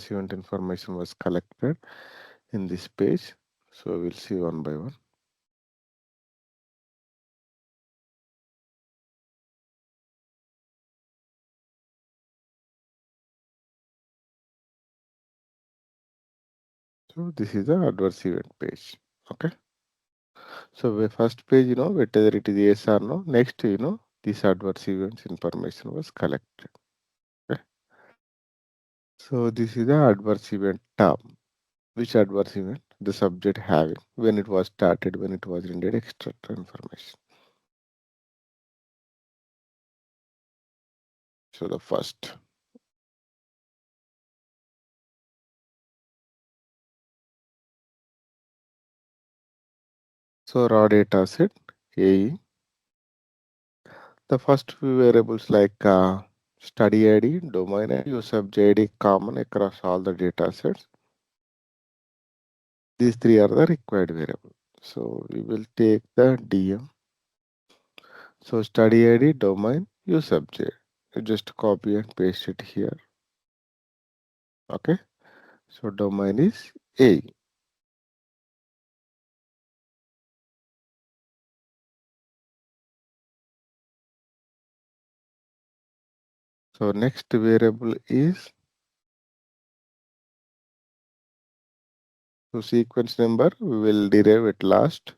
adverse event information was collected in this page. So we'll see one by one. So this is the adverse event page. Okay. So the first page, whether it is yes or no. Next, this adverse events information was collected. Okay. So this is the adverse event term. Which adverse event the subject having, when it was started, when it was rendered, extract information. So the first. So raw data set AE. The first few variables like study ID, domain ID, use subject ID common across all the data sets. These three are the required variables. So we will take the DM. So study ID, domain, use subject. You just copy and paste it here. Okay. So domain is A. So next variable is so sequence number we will derive at last.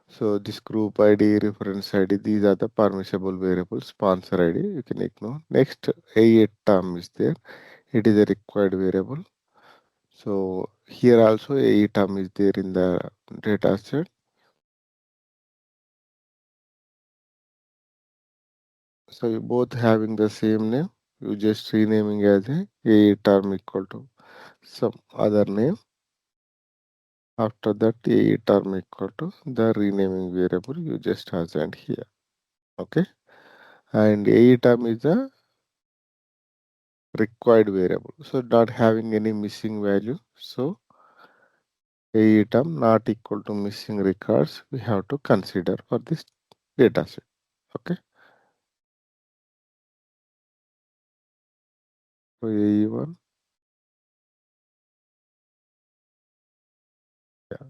So this group ID, reference ID, these are the permissible variables. Sponsor ID, you can ignore. Next, A8 term is there. It is a required variable. So here also A term is there in the data set. So you both having the same name. You just renaming as A term equal to some other name. After that, A term equal to the renaming variable you just assigned here. Okay. And A term is a required variable, so not having any missing value. So A term not equal to missing records we have to consider for this data set. Okay. So AE1, yeah.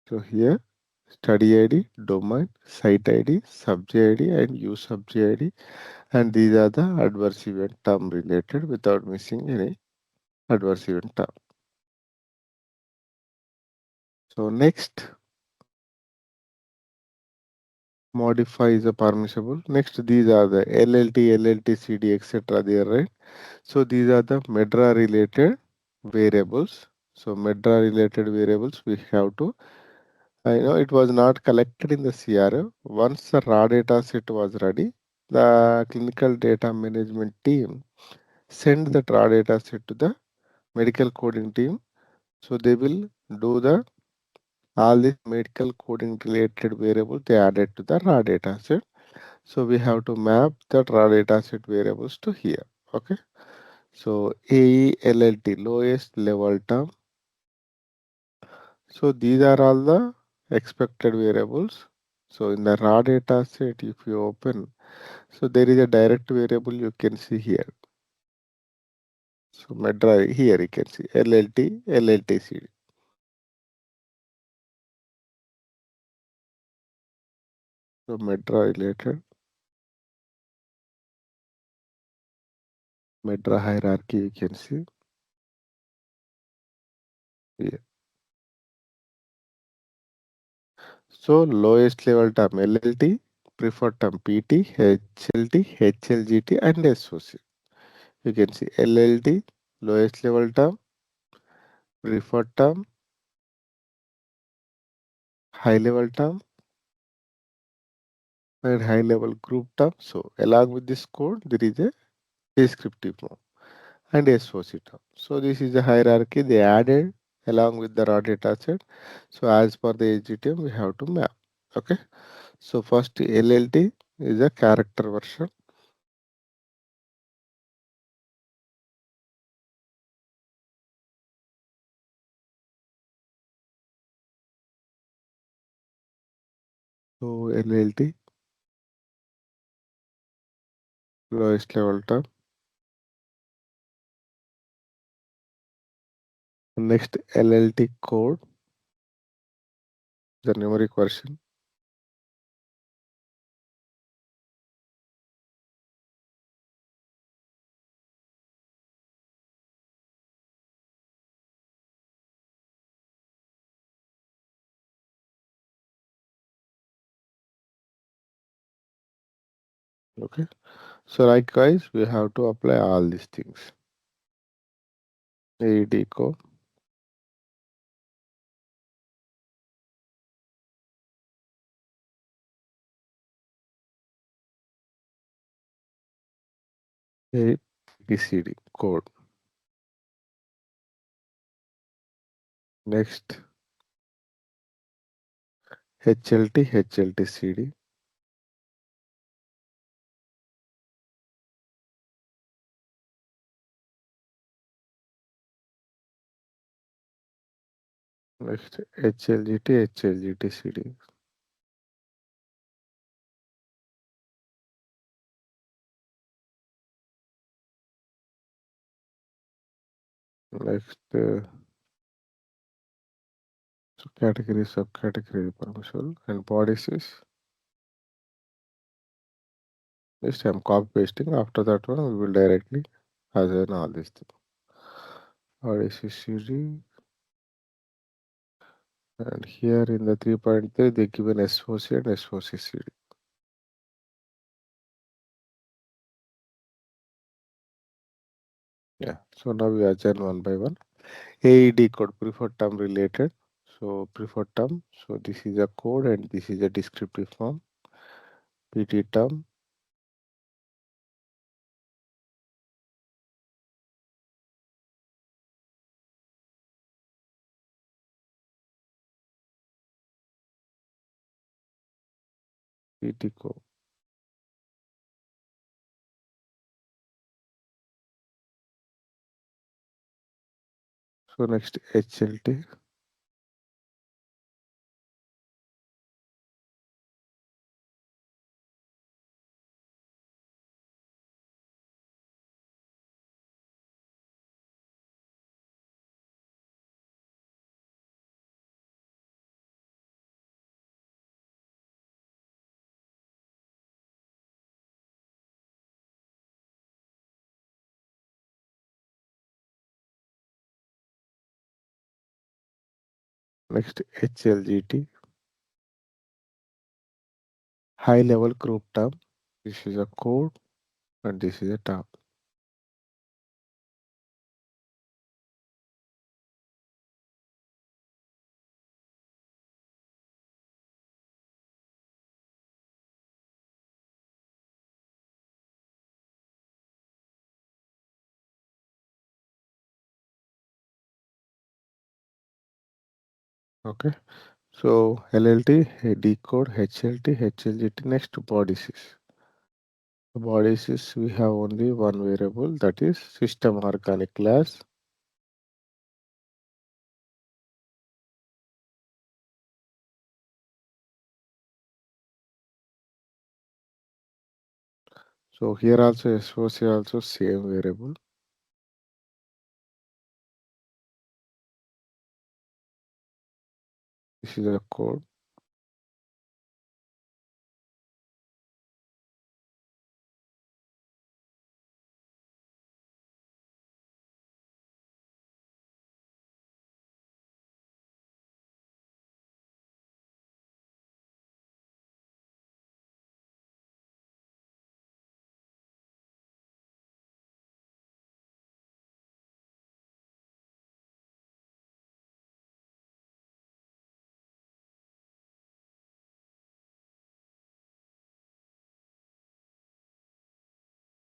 So here study ID, domain, site ID, subject ID, and use subject ID, and these are the adverse event term related without missing any adverse event term. So next, modify is a permissible. Next, these are the LLT, LLT, CD, etc. There, right? So these are the MEDRA related variables. So MEDRA related variables we have to. I know it was not collected in the CRO. Once the raw data set was ready, the clinical data management team send the raw data set to the medical coding team. So they will do the all these medical coding related variables they added to the raw data set. So we have to map the raw data set variables to here. Okay. So AELLT, lowest level term. So these are all the expected variables. So in the raw data set, if you open, so there is a direct variable you can see here. So MEDRA here you can see LLT, LLTC. So MEDRA related, MEDRA hierarchy you can see here. So lowest level term LLT, preferred term PT, HLT, HLGT, and SOC. You can see LLT, lowest level term, preferred term, high level term, and high level group term. So along with this code, there is a descriptive mode and SOC term. So this is the hierarchy they added along with the raw data set. So as per the SDTM, we have to map. Okay. So first LLT is a character version. So LLT, lowest level term. Next, LLT code, the numeric version. Okay. So likewise, we have to apply all these things. AED code, ABCD code. Next, HLT CD. Next, HLGT CD. Next, so category, subcategory, permissible, and bodies is. Next, I'm copy pasting. After that one, we will directly assign all these things. Bodies is CD. And here in the 3.3, they given SOC and SOCCD. Yeah. So now we assign one by one. AED code, preferred term related. So preferred term. So this is a code and this is a descriptive form. PT term. PT code. So next HLT. Next HLGT. High level group term. This is a code and this is a term. Okay. So LLT, decode, HLT, HLGT. Next bodies is. Bodies is we have only one variable, that is system organic class. So here also SOC also same variable. This is a code.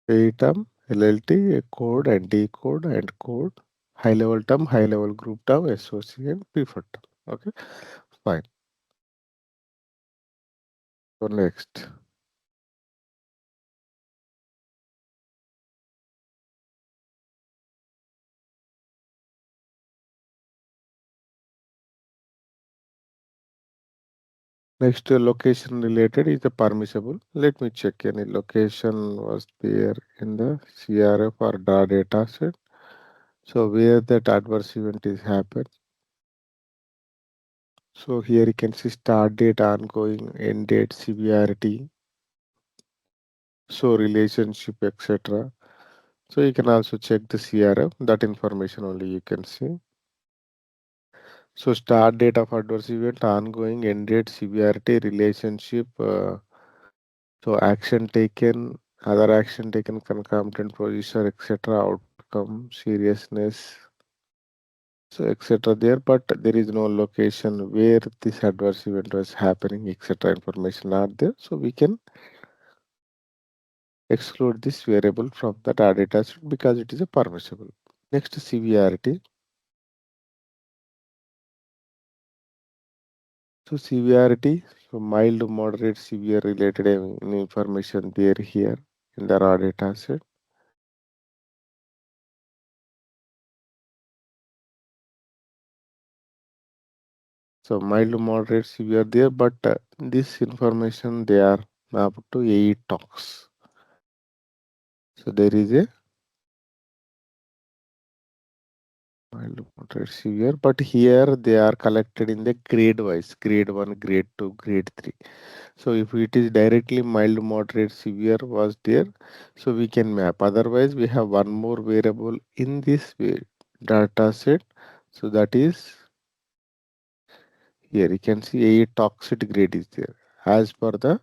A term, LLT, a code and decode and code. High level term, high level group term, SOC and preferred term. Okay, fine. So next. Next location related is the permissible. Let me check any location was there in the CRF or DA data set. So where that adverse event is happened. So here you can see start date, ongoing, end date, severity, so relationship, etc. So you can also check the CRF. That information only you can see. So start date of adverse event, ongoing, end date, severity, relationship. So action taken, other action taken, concomitant position, etc. Outcome, seriousness, so etc. There, but there is no location where this adverse event was happening, etc. Information not there, so we can exclude this variable from the data set because it is a permissible. Next, severity. So severity, so mild to moderate severe related information there here in the raw data set. So mild to moderate severe there, but this information they are mapped to AE tox. So there is a mild to moderate severe, but here they are collected in the grade wise, grade 1, grade 2, grade 3. So if it is directly mild, moderate, severe was there, so we can map. Otherwise, we have one more variable in this data set. So that is here you can see a toxic grade is there. As per the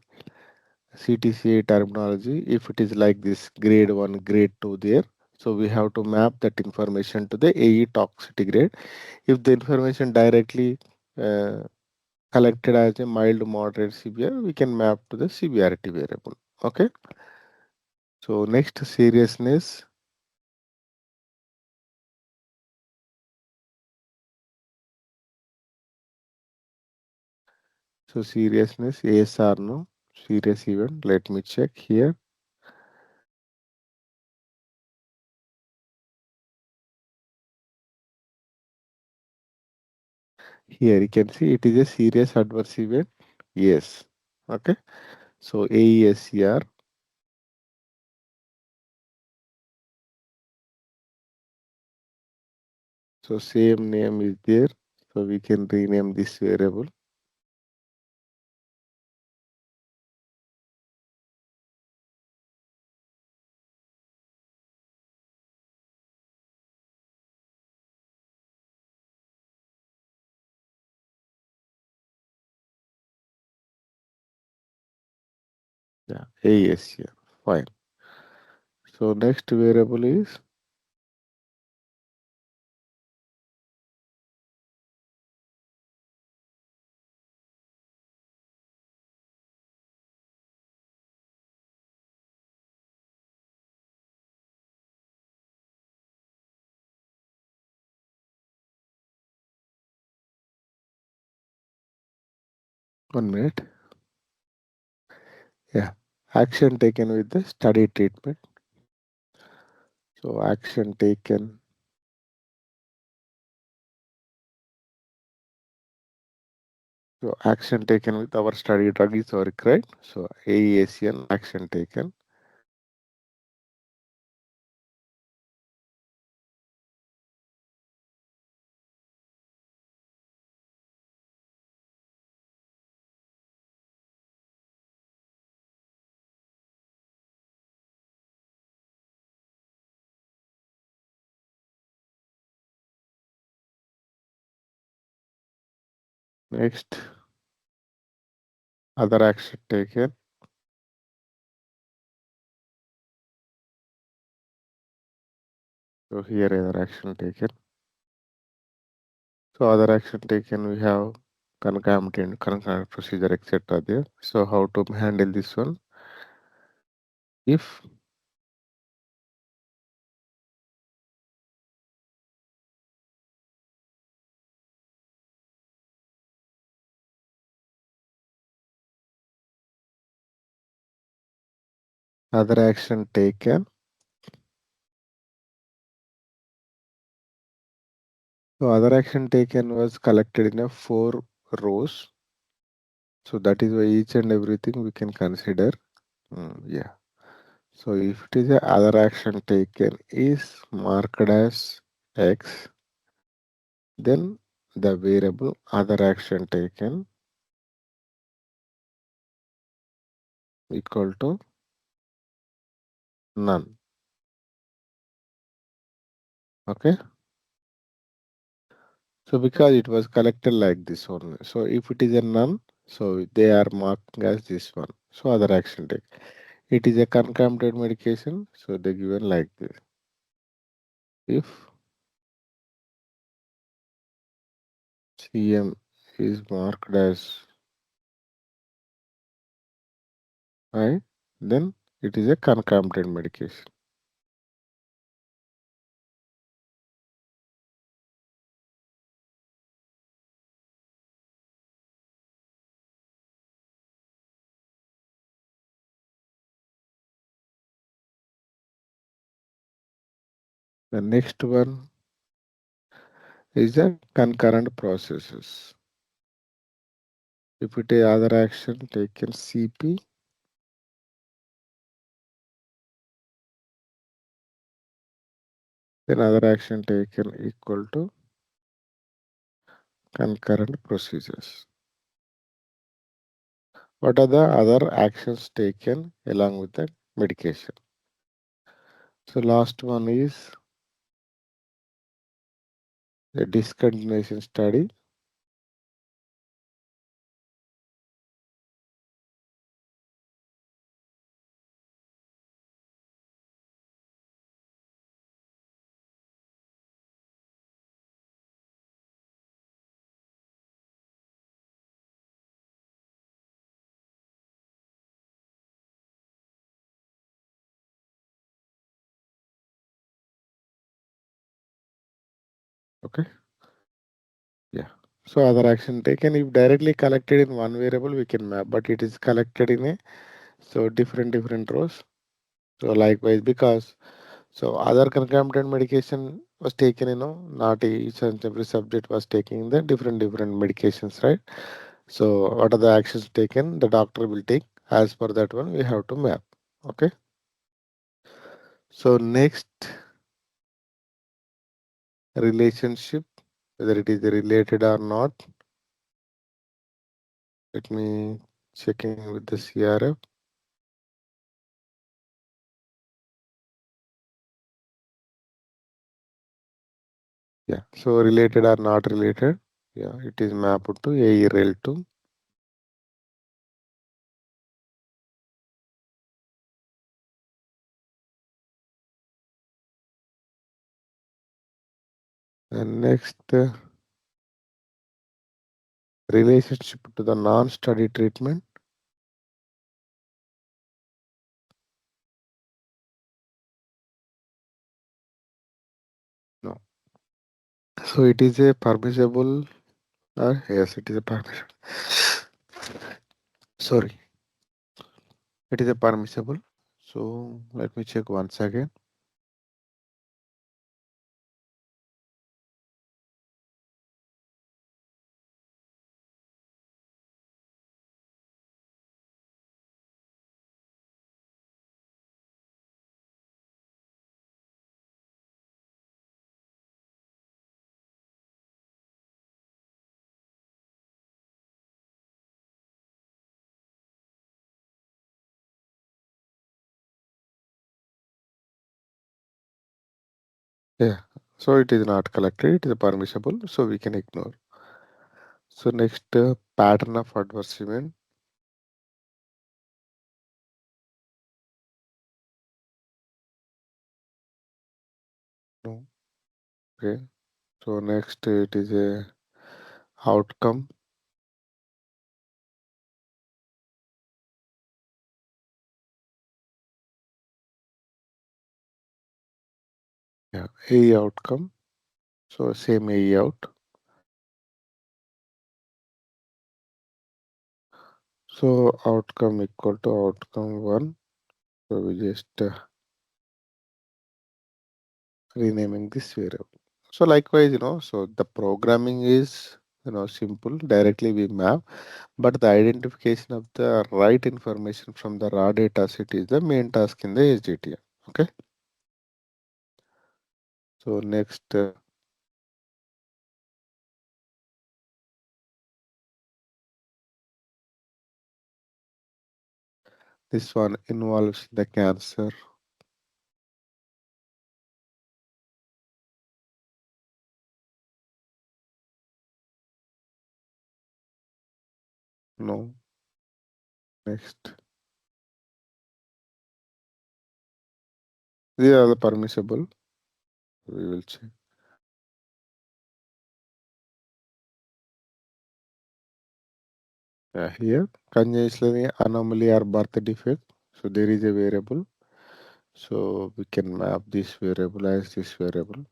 CTCA terminology, if it is like this grade 1, grade 2 there, so we have to map that information to the AE toxicity grade. If the information directly uh, collected as a mild, moderate, severe, we can map to the severity variable. Okay. So next seriousness. So seriousness, yes or no? Serious event. Let me check here. Here you can see it is a serious adverse event. Yes. Okay. So AESCR. So same name is there. So we can rename this variable. Yeah. AESCR. Fine. So next variable is, one minute. Yeah. Action taken with the study treatment. So action taken. So action taken with our study drug is work, right? So AESN action taken. Next, other action taken. So here other action taken. So other action taken we have concurrent procedure etc. there. So how to handle this one? If other action taken. So other action taken was collected in a 4 rows. So that is why each and everything we can consider. Yeah. So if it is a other action taken is marked as X, then the variable other action taken equal to none. Okay. So because it was collected like this only. So if it is a none, so they are marked as this one. So other action take. It is a concomitant medication, so they given like this. If CM is marked as high, then it is a concomitant medication. The next one is the concurrent processes. If it is other action taken CP, then other action taken equal to concurrent procedures. What are the other actions taken along with the medication? So last one is the discontinuation study. Okay. Yeah. So other action taken, if directly collected in one variable, we can map, but it is collected in a so different rows. So likewise, because so other concomitant medication was taken, not each and every subject was taking the different medications, right? So what are the actions taken? The doctor will take as per that one. We have to map. Okay. So next relationship, whether it is related or not. Let me checking with the CRF. Yeah. So related or not related. Yeah, it is mapped to AERL2. And next relationship to the non-study treatment. No. So it is a permissible. Yes, it is a permissible. Sorry, it is a permissible. So let me check once again. Yeah. So it is not collected. It is a permissible. So we can ignore. So next pattern of adverse event. No. Okay. So next it is a outcome. Yeah. A outcome. So same A out. So outcome equal to outcome one. So we just renaming this variable. So likewise, so the programming is simple. Directly we map, but the identification of the right information from the raw data set is the main task in the SDTM. Okay. So next, this one involves the cancer. No. Next. These are the permissible. We will check. Here, congenitally anomaly or birth defect. So there is a variable. So we can map this variable as this variable.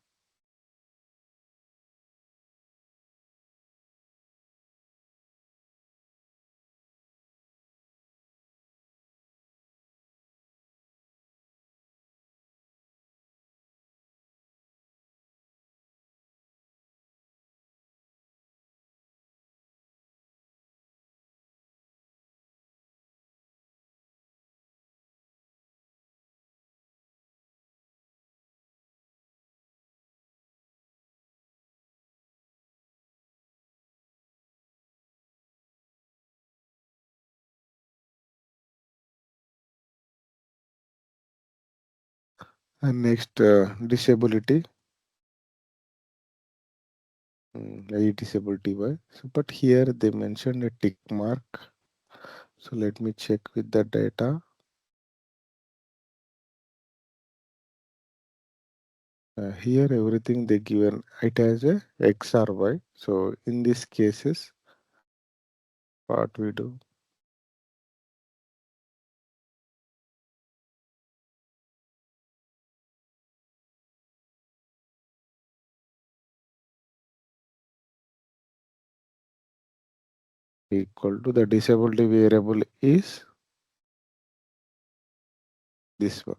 And next, disability. A disability why? So, but here they mentioned a tick mark. So let me check with the data. Here everything they given it as a X or Y. So in these cases, what we do equal to the disability variable is this one.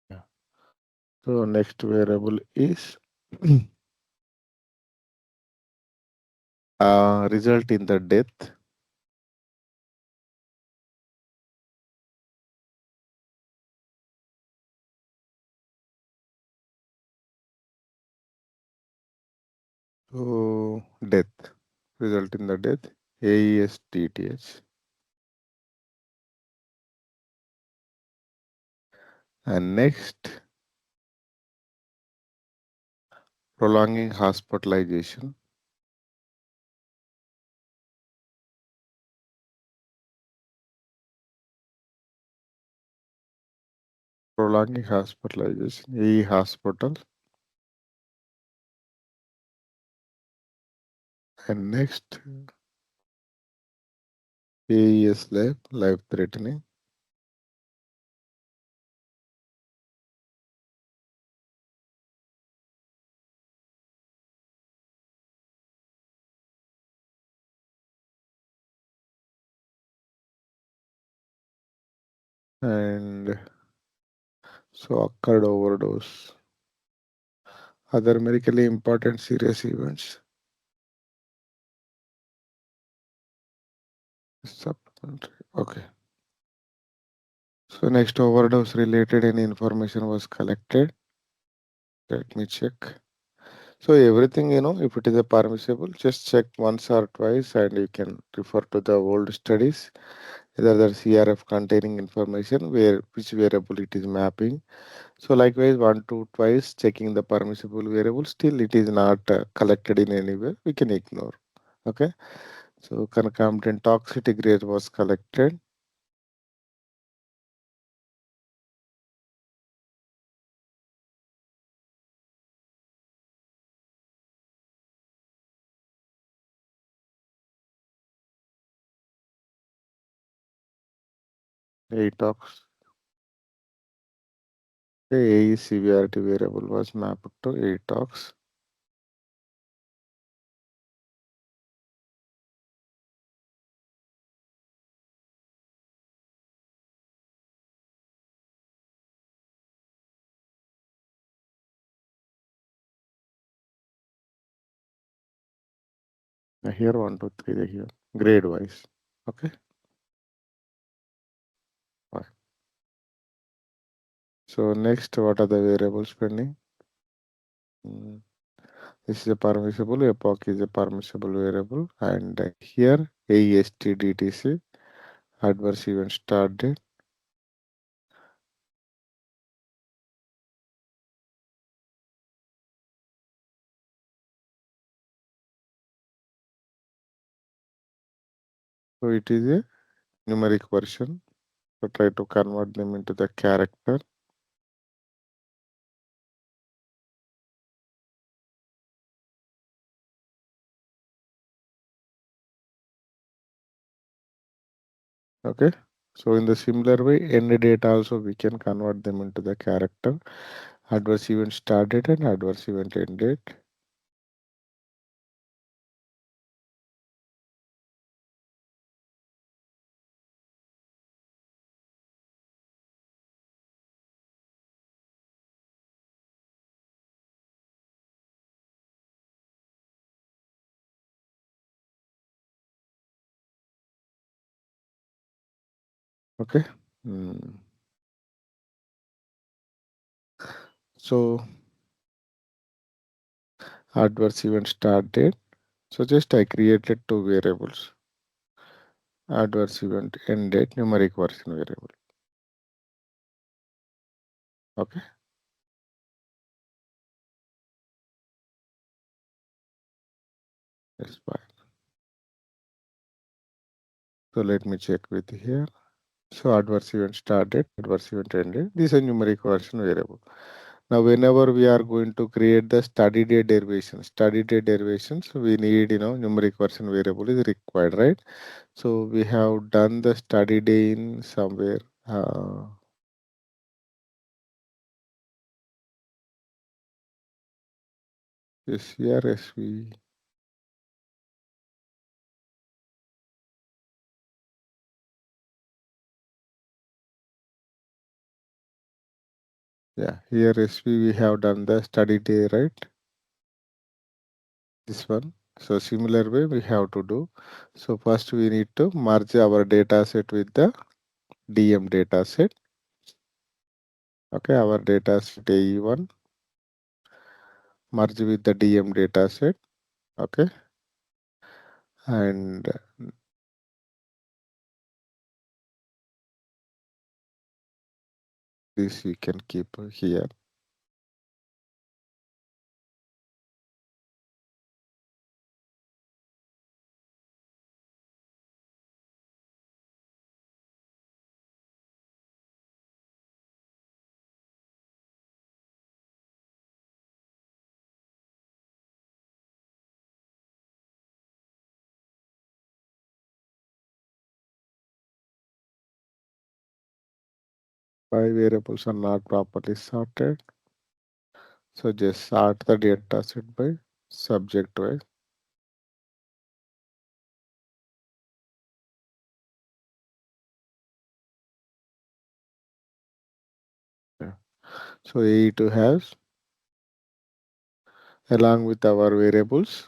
Yeah. So next variable is result in the death. So death, result in the death, AESDTH. And next, prolonging hospitalization. Prolonging hospitalization, AE hospital. And next, AES life threatening. And so occurred overdose. Other medically important serious events. Supplementary. Okay. So next overdose related any information was collected. Let me check. So everything, if it is a permissible, just check once or twice and you can refer to the old studies, either the CRF containing information where which variable it is mapping. So likewise, one to twice checking the permissible variable, still it is not collected in any way, we can ignore. Okay. So concomitant toxicity grade was collected. ATOX. The AE severity variable was mapped to ATOX. Here 1, 2, 3 they here grade wise. Okay. Fine. So next, what are the variables pending? Mm, This is a permissible, epoch is a permissible variable, and here AESTDTC, adverse event start date. So it is a numeric version. So try to convert them into the character. Okay. So in the similar way, end date also we can convert them into the character. Adverse event start date and adverse event end date. Okay. Hmm. So adverse event start date. So just I created two variables. Adverse event end date numeric version variable. Okay. That's fine. So let me check with here. So adverse event start date, adverse event end date. This is a numeric version variable. Now, whenever we are going to create the study day derivations, we need, numeric version variable is required, right? So we have done the study day in somewhere. This here, SV. Yeah, here SV we have done the study day, right? This one. So similar way we have to do. So first we need to merge our data set with the DM data set. Okay, our data set AE1 merge with the DM data set. Okay, and this we can keep here. Five variables are not properly sorted. So just sort the data set by subject wise. Yeah. So AE2 has along with our variables.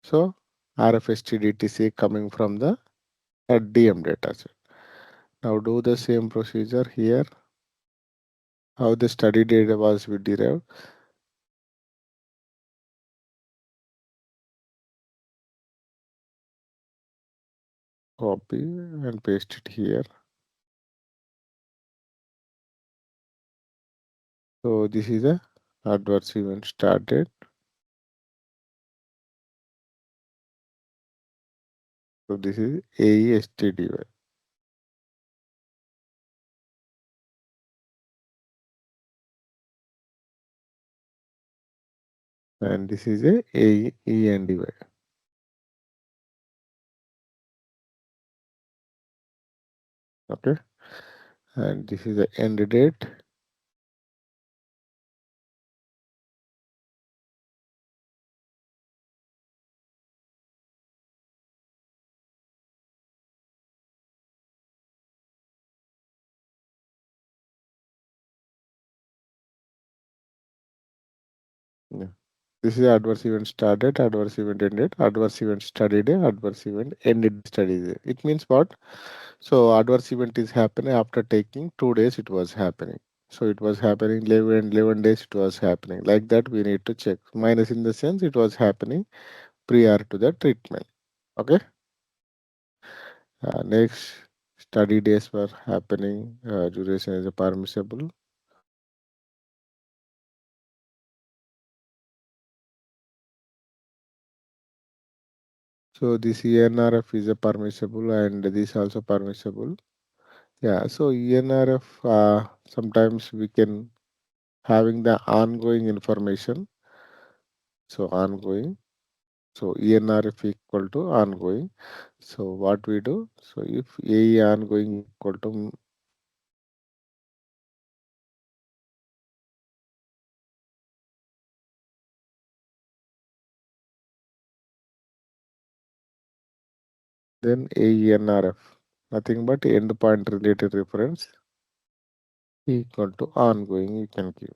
So RFSTDTC coming from the DM dataset. Now do the same procedure here. How the study data was we derived. Copy and paste it here. So this is a adverse event start date. So this is AESTDY. And this is a AENDY. Okay. And this is the end date. Yeah. This is adverse event start date, adverse event end date, adverse event study day, adverse event ended study day. It means what? So adverse event is happening after taking 2 days it was happening. So it was happening 11 days it was happening. Like that we need to check. Minus in the sense it was happening prior to the treatment. Okay. Next, study days were happening. Duration is a permissible. So this ENRF is a permissible and this also permissible. Yeah, so ENRF sometimes we can having the ongoing information. So ongoing. So ENRF equal to ongoing. So what we do? So if AE ongoing equal to then AENRF, nothing but endpoint related reference equal to ongoing you can give.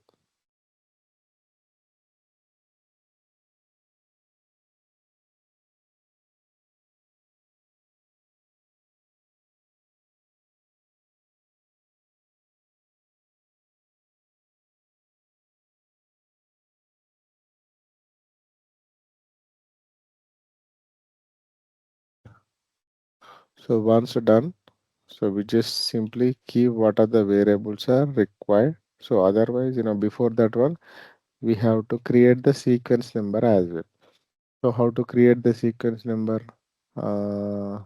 So once done, so we just simply keep what are the variables are required. So otherwise, before that one, we have to create the sequence number as well. So how to create the sequence number? Uh,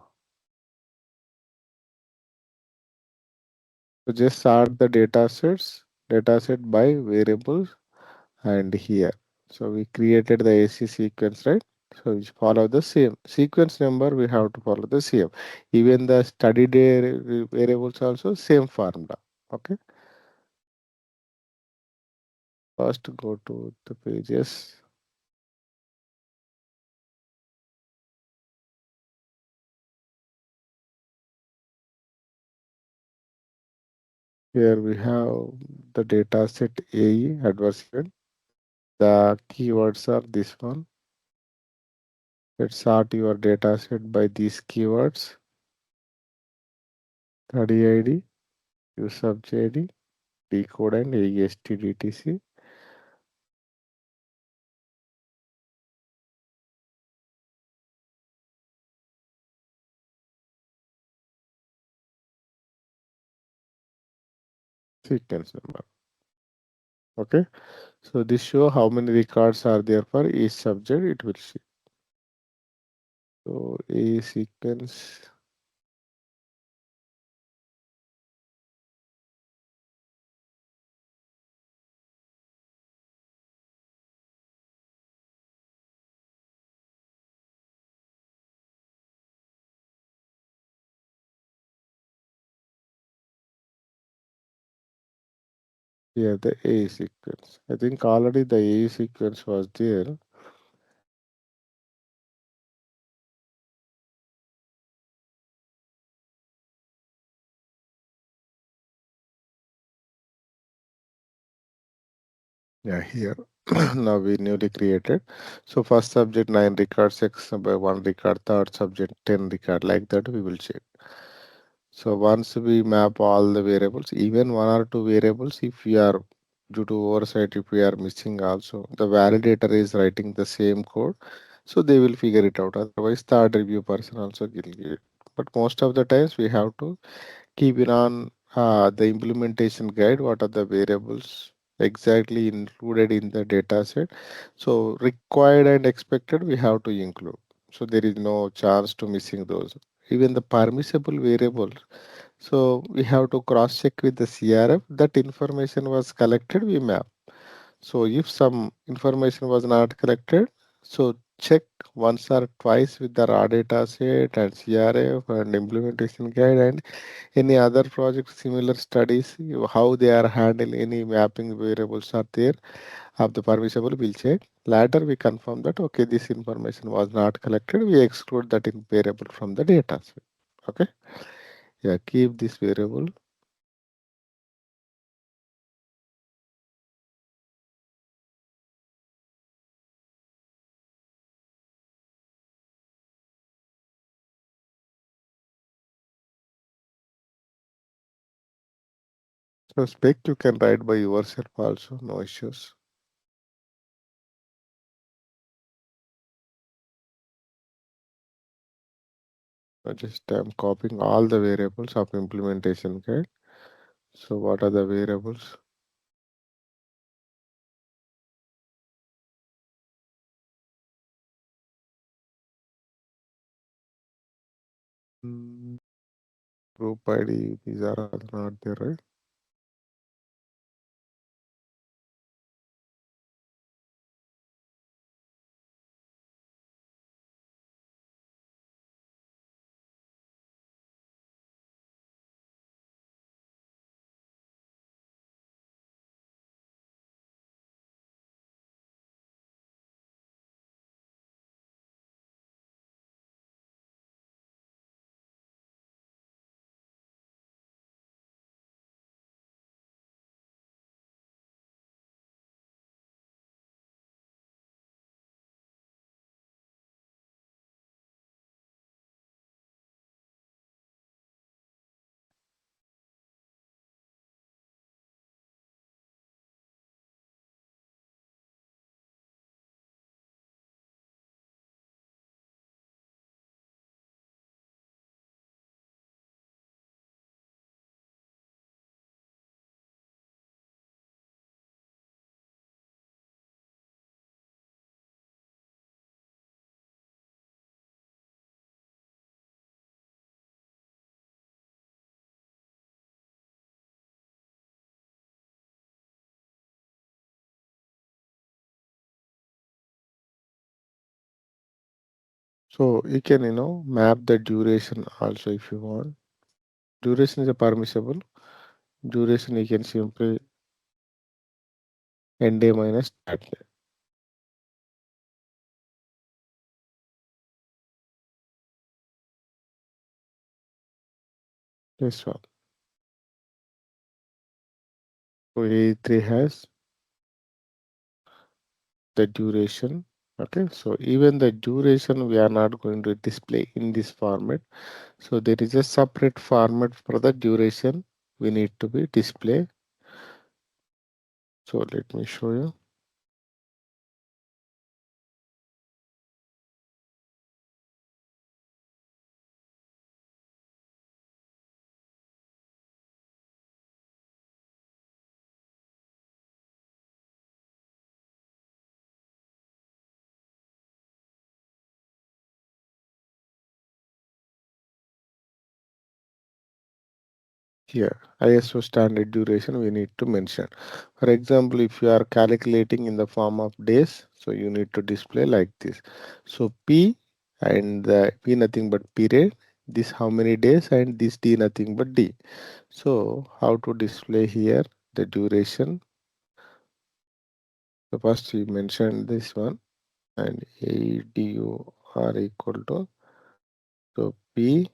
so just sort the data set by variables and here. So we created the AC sequence, right? So we follow the same sequence number. We have to follow the same. Even the study day variables also same formula. Okay. First, go to the pages. Here we have the data set AE adverse event. The keywords are this one. Let's sort your data set by these keywords. Study ID, use sub ID, decode and AESTDTC sequence number. Okay. So this show how many records are there for each subject. It will see. So A sequence. Yeah, the A sequence. I think already the A sequence was there. Yeah, here. Now we newly created. So first subject 9 records, second by 1 record, third subject 10 record. Like that we will check. So once we map all the variables, even one or two variables, if we are due to oversight, if we are missing also, the validator is writing the same code, so they will figure it out. Otherwise, third review person also will give it. But most of the times we have to keep it on the implementation guide. What are the variables exactly included in the data set? So required and expected we have to include. So there is no chance to missing those. Even the permissible variables, so we have to cross check with the CRF that information was collected, we map. So if some information was not collected, so check once or twice with the raw data set and CRF and implementation guide and any other project similar studies, how they are handling any mapping variables are there of the permissible, we'll check. Later we confirm that okay, this information was not collected, we exclude that in variable from the data set. Okay. Yeah, keep this variable. So spec you can write by yourself also, no issues. Just I'm copying all the variables of implementation guide. So what are the variables? Mm, Group ID, these are all not there, right? So you can, map the duration also if you want. Duration is a permissible. Duration you can simply end day minus start day. This one. So A3 has the duration. Okay, so even the duration we are not going to display in this format. So there is a separate format for the duration we need to be display. So let me show you. Here, ISO standard duration we need to mention. For example, if you are calculating in the form of days, so you need to display like this. So P and the P nothing but period, this how many days, and this D nothing but D. So how to display here the duration? So first we mentioned this one, and ADU are equal to, so P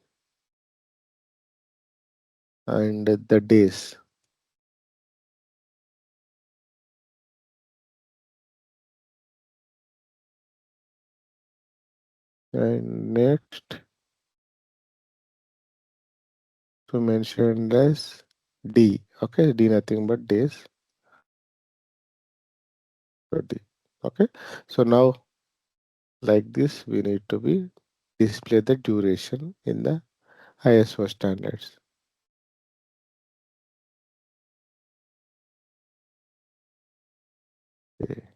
and the days. And next to mention as D. Okay, D nothing but days. So D. Okay. So now like this we need to be display the duration in the ISO standards. Okay.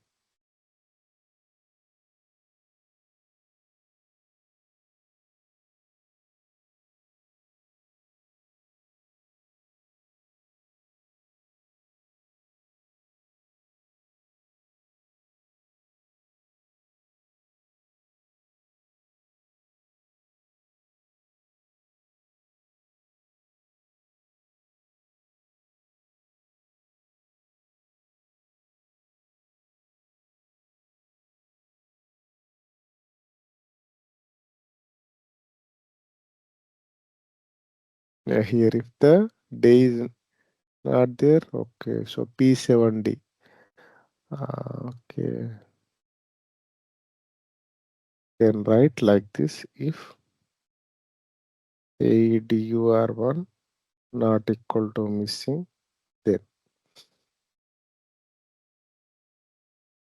Yeah, here if the day is not there, okay. So P7D. Okay. Can write like this if ADUR1 not equal to missing, then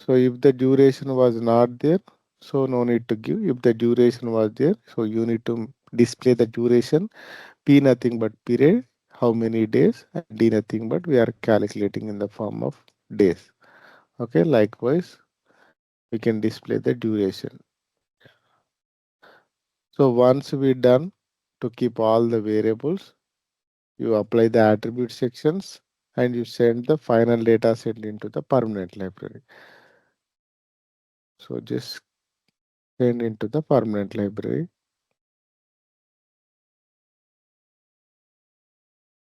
So if the duration was not there, so no need to give. If the duration was there, so you need to display the duration. P nothing but period, how many days, and D nothing but we are calculating in the form of days. Okay, likewise, we can display the duration. So once we done to keep all the variables, you apply the attribute sections and you send the final data set into the permanent library. So just send into the permanent library.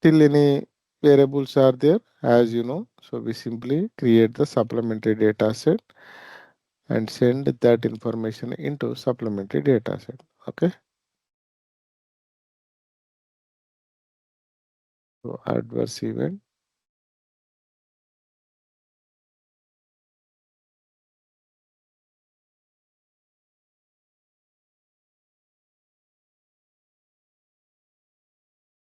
Still any variables are there, as you know. So we simply create the supplementary data set and send that information into supplementary data set. Okay. So adverse event